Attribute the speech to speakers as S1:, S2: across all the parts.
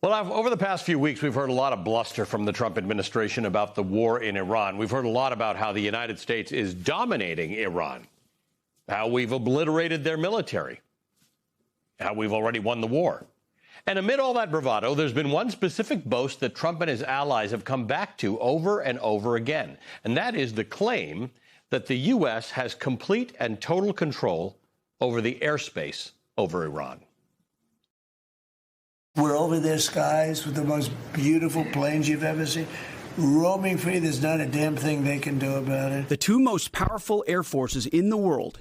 S1: Well, over the past few weeks, we've heard a lot of bluster from the Trump administration about the war in Iran. We've heard a lot about how the United States is dominating Iran, how we've obliterated their military, how we've already won the war. And amid all that bravado, there's been one specific boast that Trump and his allies have come back to over and over again, and that is the claim that the U.S. has complete and total control over the airspace over Iran.
S2: We're over their skies with the most beautiful planes you've ever seen. Roaming free, there's not a damn thing they can do about it.
S3: The two most powerful air forces in the world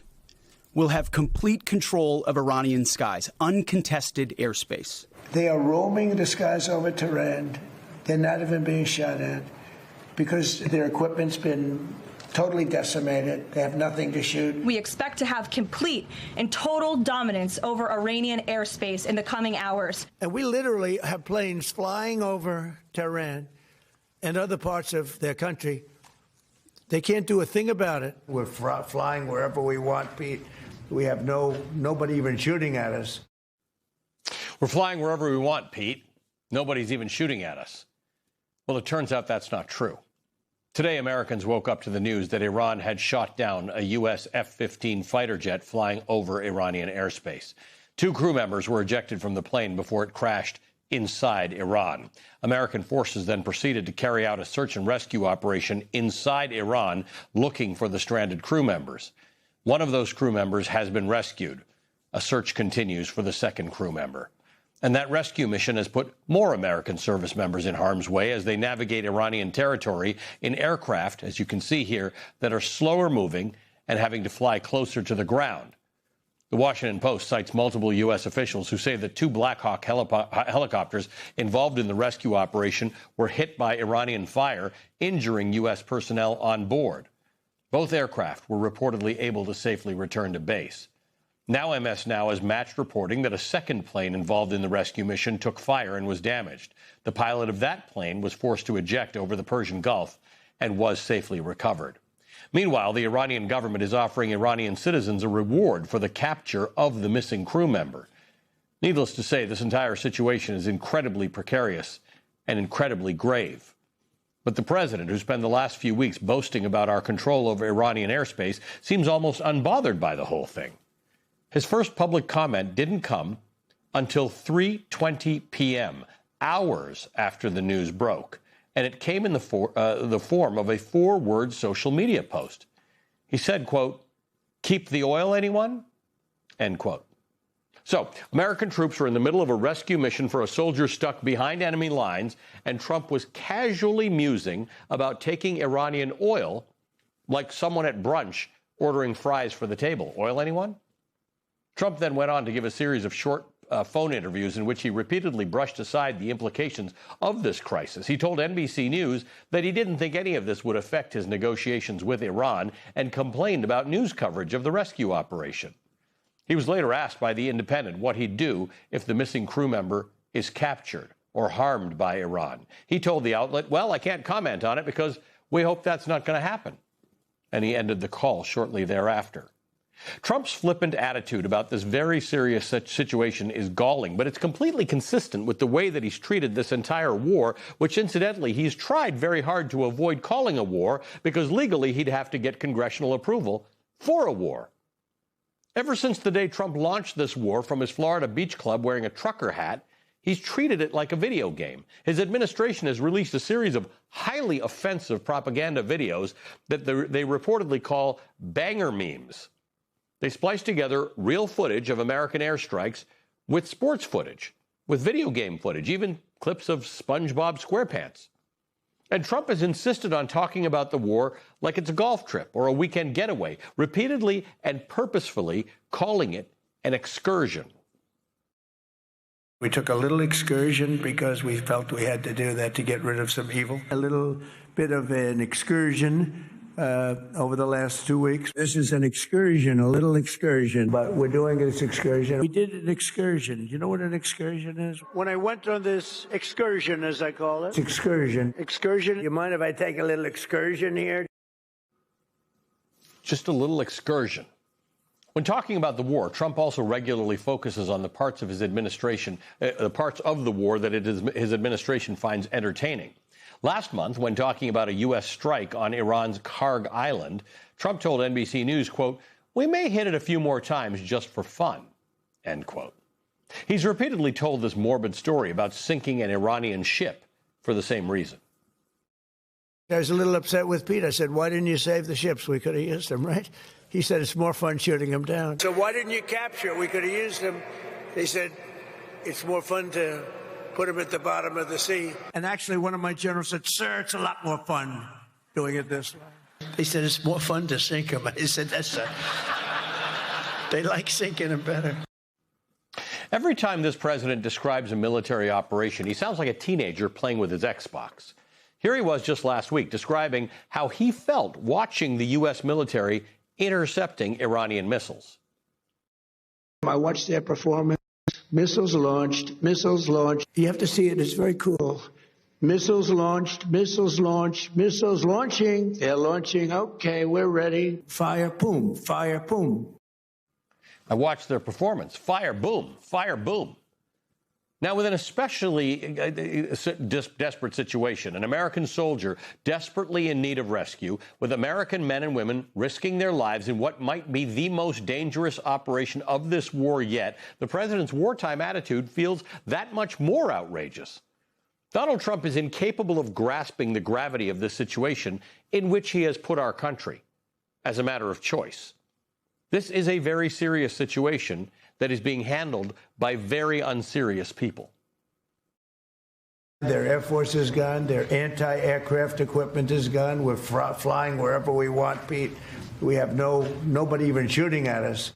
S3: will have complete control of Iranian skies, uncontested airspace.
S2: They are roaming the skies over Tehran. They're not even being shot at because their equipment's been totally decimated. They have nothing to shoot.
S4: We expect to have complete and total dominance over Iranian airspace in the coming hours.
S2: And we literally have planes flying over Tehran and other parts of their country. They can't do a thing about it. We're flying wherever we want, Pete. We have nobody even shooting at us.
S1: We're flying wherever we want, Pete. Nobody's even shooting at us. Well, it turns out that's not true. Today, Americans woke up to the news that Iran had shot down a U.S. F-15 fighter jet flying over Iranian airspace. 2 crew members were ejected from the plane before it crashed inside Iran. American forces then proceeded to carry out a search and rescue operation inside Iran, looking for the stranded crew members. One of those crew members has been rescued. A search continues for the second crew member. And that rescue mission has put more American service members in harm's way as they navigate Iranian territory in aircraft, as you can see here, that are slower moving and having to fly closer to the ground. The Washington Post cites multiple U.S. officials who say that 2 Black Hawk helicopters involved in the rescue operation were hit by Iranian fire, injuring U.S. personnel on board. Both aircraft were reportedly able to safely return to base. Now MS Now has matched reporting that a second plane involved in the rescue mission took fire and was damaged. The pilot of that plane was forced to eject over the Persian Gulf and was safely recovered. Meanwhile, the Iranian government is offering Iranian citizens a reward for the capture of the missing crew member. Needless to say, this entire situation is incredibly precarious and incredibly grave. But the president, who spent the last few weeks boasting about our control over Iranian airspace, seems almost unbothered by the whole thing. His first public comment didn't come until 3:20 p.m., hours after the news broke, and it came in the form of a 4-word social media post. He said, quote, "Keep the oil, anyone?" End quote. So, American troops were in the middle of a rescue mission for a soldier stuck behind enemy lines, and Trump was casually musing about taking Iranian oil like someone at brunch ordering fries for the table. Oil, anyone? Trump then went on to give a series of short phone interviews in which he repeatedly brushed aside the implications of this crisis. He told NBC News that he didn't think any of this would affect his negotiations with Iran and complained about news coverage of the rescue operation. He was later asked by The Independent what he'd do if the missing crew member is captured or harmed by Iran. He told the outlet, "Well, I can't comment on it because we hope that's not going to happen." And he ended the call shortly thereafter. Trump's flippant attitude about this very serious situation is galling, but it's completely consistent with the way that he's treated this entire war, which incidentally he's tried very hard to avoid calling a war because legally he'd have to get congressional approval for a war. Ever since the day Trump launched this war from his Florida beach club wearing a trucker hat, he's treated it like a video game. His administration has released a series of highly offensive propaganda videos that they reportedly call banger memes. They splice together real footage of American airstrikes with sports footage, with video game footage, even clips of SpongeBob SquarePants. And Trump has insisted on talking about the war like it's a golf trip or a weekend getaway, repeatedly and purposefully calling it an excursion.
S2: We took a little excursion because we felt we had to do that to get rid of some evil. A little bit of an excursion over the last 2 weeks. This is an excursion, a little excursion, but we're doing this excursion. We did an excursion. You know what an excursion is? When I went on this excursion, as I call it. Excursion. Excursion. You mind if I take a little excursion here?
S1: Just a little excursion. When talking about the war, Trump also regularly focuses on the parts of his administration, the parts of the war that his administration finds entertaining. Last month, when talking about a U.S. strike on Iran's Karg Island, Trump told NBC News, quote, "We may hit it a few more times just for fun," end quote. He's repeatedly told this morbid story about sinking an Iranian ship for the same reason.
S2: I was a little upset with Pete. I said, why didn't you save the ships? We could have used them, right? He said, it's more fun shooting them down. So why didn't you capture it? We could have used them. They said, it's more fun to put them at the bottom of the sea. And actually, one of my generals said, sir, it's a lot more fun doing it this way. They said, it's more fun to sink them. I said, they like sinking them better.
S1: Every time this president describes a military operation, he sounds like a teenager playing with his Xbox. Here he was just last week describing how he felt watching the U.S. military intercepting Iranian missiles.
S2: I watched their performance. Missiles launched, missiles launched. You have to see it. It's very cool. Missiles launched, missiles launched, missiles launching. They're launching. Okay, we're ready. Fire, boom, fire, boom.
S1: I watched their performance. Fire, boom, fire, boom. Now, with an especially desperate situation, an American soldier desperately in need of rescue, with American men and women risking their lives in what might be the most dangerous operation of this war yet, the president's wartime attitude feels that much more outrageous. Donald Trump is incapable of grasping the gravity of this situation in which he has put our country as a matter of choice. This is a very serious situation that is being handled by very unserious people.
S2: Their Air Force is gone. Their anti-aircraft equipment is gone. We're flying wherever we want, Pete. We have nobody even shooting at us.